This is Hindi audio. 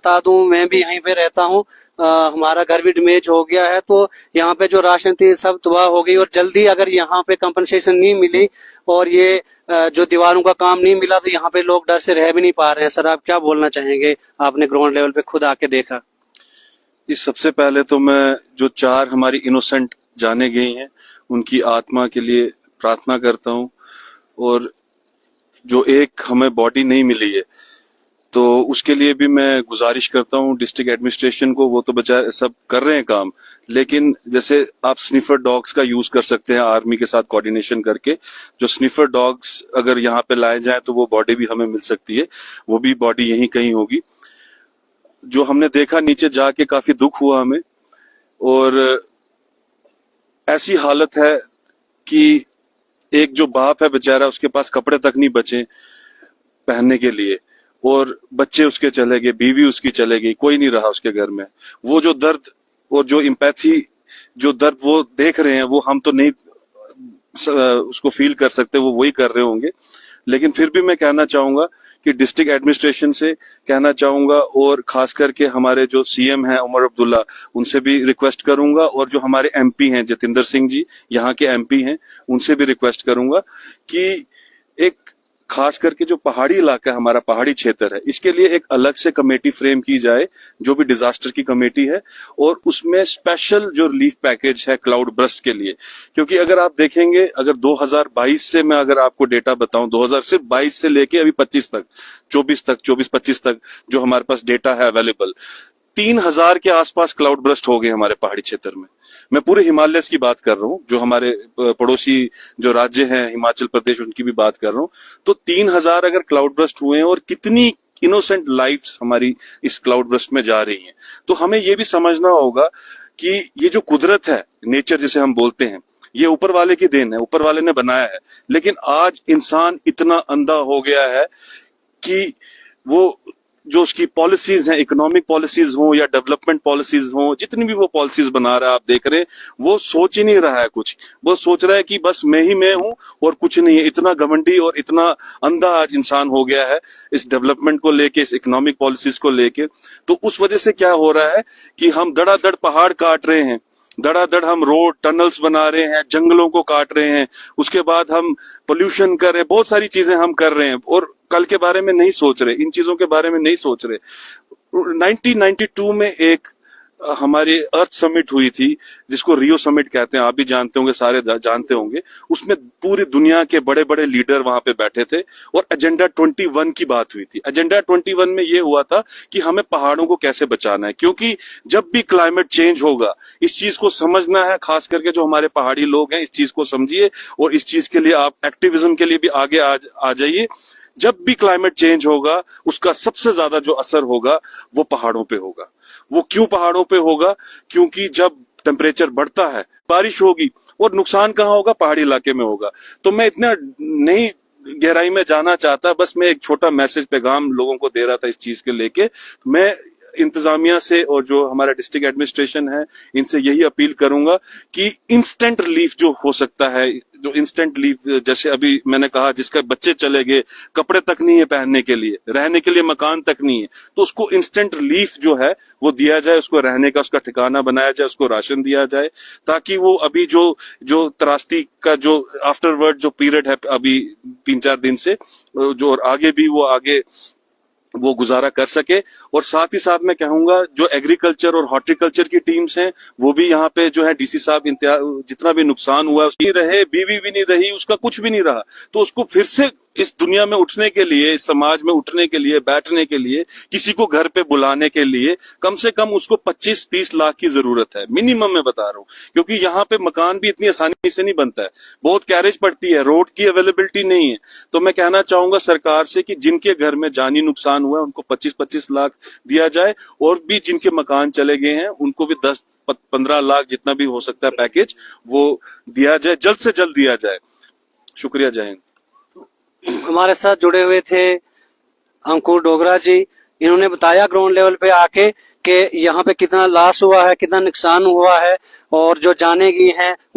बता दूं, मैं भी यहीं पे रहता हूं। हमारा घर भी डैमेज हो गया है, तो यहाँ पे जो राशन थी सब तबाह हो गई। और जल्दी अगर यहाँ पे कंपनसेशन नहीं मिली और ये जो दीवारों का काम नहीं मिला, तो यहाँ पे लोग डर से रह भी नहीं पा रहे हैं। सर, आप क्या बोलना चाहेंगे? आपने ग्राउंड लेवल पे खुद आके देखा। इस सबसे पहले तो मैं जो 4 हमारी इनोसेंट जाने गई हैं उनकी आत्मा के लिए प्रार्थना करता हूँ। और जो एक हमें बॉडी नहीं मिली है तो उसके लिए भी मैं गुजारिश करता हूँ डिस्ट्रिक्ट एडमिनिस्ट्रेशन को। वो तो बेचारे सब कर रहे हैं काम, लेकिन जैसे आप स्निफर डॉग्स का यूज कर सकते हैं आर्मी के साथ कोऑर्डिनेशन करके। जो स्निफर डॉग्स अगर यहाँ पे लाए जाए तो वो बॉडी भी हमें मिल सकती है, वो भी बॉडी यहीं कहीं होगी। जो हमने देखा नीचे जाके काफी दुख हुआ हमें। और ऐसी हालत है कि एक जो बाप है बेचारा, उसके पास कपड़े तक नहीं बचे पहनने के लिए, और बच्चे उसके चले गए, बीवी उसकी चले गई, कोई नहीं रहा उसके घर में। वो जो दर्द और जो इम्पैथी, जो दर्द वो देख रहे हैं, वो हम तो नहीं उसको फील कर सकते, वो वही कर रहे होंगे। लेकिन फिर भी मैं कहना चाहूंगा कि डिस्ट्रिक्ट एडमिनिस्ट्रेशन से कहना चाहूंगा, और खास करके हमारे जो सीएम हैं उमर अब्दुल्ला, उनसे भी रिक्वेस्ट करूंगा, और जो हमारे एमपी हैं जतिंदर सिंह जी, यहाँ के एमपी हैं, उनसे भी रिक्वेस्ट करूंगा कि एक खास करके जो पहाड़ी इलाका है, हमारा पहाड़ी क्षेत्र है, इसके लिए एक अलग से कमेटी फ्रेम की जाए, जो भी डिजास्टर की कमेटी है, और उसमें स्पेशल जो रिलीफ पैकेज है क्लाउड बर्स्ट के लिए। क्योंकि अगर आप देखेंगे, अगर 2022 से मैं अगर आपको डेटा बताऊं, 2022 से लेके अभी 25 तक, 24-25 तक जो हमारे पास डेटा है अवेलेबल, 3000 के आसपास क्लाउड बर्स्ट हो गए हमारे पहाड़ी क्षेत्र में। मैं पूरे हिमालय की बात कर रहा हूँ, जो हमारे पड़ोसी जो राज्य हैं हिमाचल प्रदेश, उनकी भी बात कर रहा हूँ। तो 3000 अगर क्लाउड बर्स्ट हुए हैं, और कितनी इनोसेंट लाइफ्स हमारी इस क्लाउड बर्स्ट में जा रही हैं, तो हमें ये भी समझना होगा कि ये जो कुदरत है, नेचर जिसे हम बोलते हैं, ये ऊपर वाले की देन है, ऊपर वाले ने बनाया है। लेकिन आज इंसान इतना अंधा हो गया है कि वो जो उसकी पॉलिसीज हैं, इकोनॉमिक पॉलिसीज हो या डेवलपमेंट पॉलिसीज हो, जितनी भी वो पॉलिसीज बना रहा है, आप देख रहे हैं, वो सोच ही नहीं रहा है कुछ। वो सोच रहा है कि बस मैं ही मैं हूं और कुछ नहीं है। इतना घमंडी और इतना अंधा आज इंसान हो गया है इस डेवलपमेंट को लेके, इस इकोनॉमिक पॉलिसीज को लेके। तो उस वजह से क्या हो रहा है कि हम धड़ाधड़ पहाड़ काट रहे हैं, धड़ाधड़ हम रोड टनल्स बना रहे हैं, जंगलों को काट रहे हैं, उसके बाद हम पोल्यूशन कर रहे हैं, बहुत सारी चीजें हम कर रहे हैं, और कल के बारे में नहीं सोच रहे, इन चीजों के बारे में नहीं सोच रहे। 1992 में एक हमारी अर्थ समिट हुई थी, जिसको रियो समिट कहते हैं, आप भी जानते होंगे, सारे जानते होंगे। उसमें पूरी दुनिया के बड़े बड़े लीडर वहां पे बैठे थे, और एजेंडा 21 की बात हुई थी। एजेंडा 21 में ये हुआ था कि हमें पहाड़ों को कैसे बचाना है, क्योंकि जब भी क्लाइमेट चेंज होगा, इस चीज को समझना है। खास करके जो हमारे पहाड़ी लोग हैं, इस चीज को समझिए, और इस चीज के लिए आप एक्टिविज्म के लिए भी आगे आ जाइए। जब भी क्लाइमेट चेंज होगा, उसका सबसे ज्यादा जो असर होगा वो पहाड़ों पे होगा। वो क्यों पहाड़ों पे होगा? क्योंकि जब टेम्परेचर बढ़ता है, बारिश होगी, और नुकसान कहाँ होगा? पहाड़ी इलाके में होगा। तो मैं इतना नहीं गहराई में जाना चाहता, बस मैं एक छोटा मैसेज पैगाम लोगों को दे रहा था इस चीज के लेके। मैं इंतजामिया से और जो हमारा डिस्ट्रिक्ट एडमिनिस्ट्रेशन है, इनसे यही अपील करूंगा कि इंस्टेंट रिलीफ जो हो सकता है, जो इंस्टेंट रिलीफ, जैसे अभी मैंने कहा, जिसका बच्चे चले गए, कपड़े तक नहीं है पहनने के लिए, रहने के लिए मकान तक नहीं है, तो उसको इंस्टेंट रिलीफ जो है वो दिया जाए, उसको रहने का उसका ठिकाना बनाया जाए, उसको राशन दिया जाए, ताकि वो अभी जो त्रासदी का जो आफ्टरवर्ड जो पीरियड है अभी 3-4 दिन से, जो और आगे भी वो गुजारा कर सके। और साथ ही साथ मैं कहूंगा, जो एग्रीकल्चर और हॉर्टिकल्चर की टीम्स हैं, वो भी यहाँ पे जो है, डीसी साहब, जितना भी नुकसान हुआ उसकी रहे, बीवी भी नहीं रही, उसका कुछ भी नहीं रहा, तो उसको फिर से इस दुनिया में उठने के लिए, इस समाज में उठने के लिए, बैठने के लिए, किसी को घर पे बुलाने के लिए कम से कम उसको 25-30 लाख की जरूरत है, मिनिमम मैं बता रहा हूँ। क्योंकि यहाँ पे मकान भी इतनी आसानी से नहीं बनता है, बहुत कैरेज पड़ती है, रोड की अवेलेबिलिटी नहीं है। तो मैं कहना चाहूंगा सरकार से कि जिनके घर में जानी नुकसान हुआ है, उनको 25-25 लाख दिया जाए, और भी जिनके मकान चले गए हैं उनको भी 10-15 लाख, जितना भी हो सकता है पैकेज, वो दिया जाए, जल्द से जल्द दिया जाए। शुक्रिया, जय हिंद। हमारे साथ जुड़े हुए थे अंकुर डोगरा जी। इन्होंने बताया ग्राउंड लेवल पे आके कि यहाँ पे कितना लॉस हुआ है, कितना नुकसान हुआ है, और जो जाने गई हैं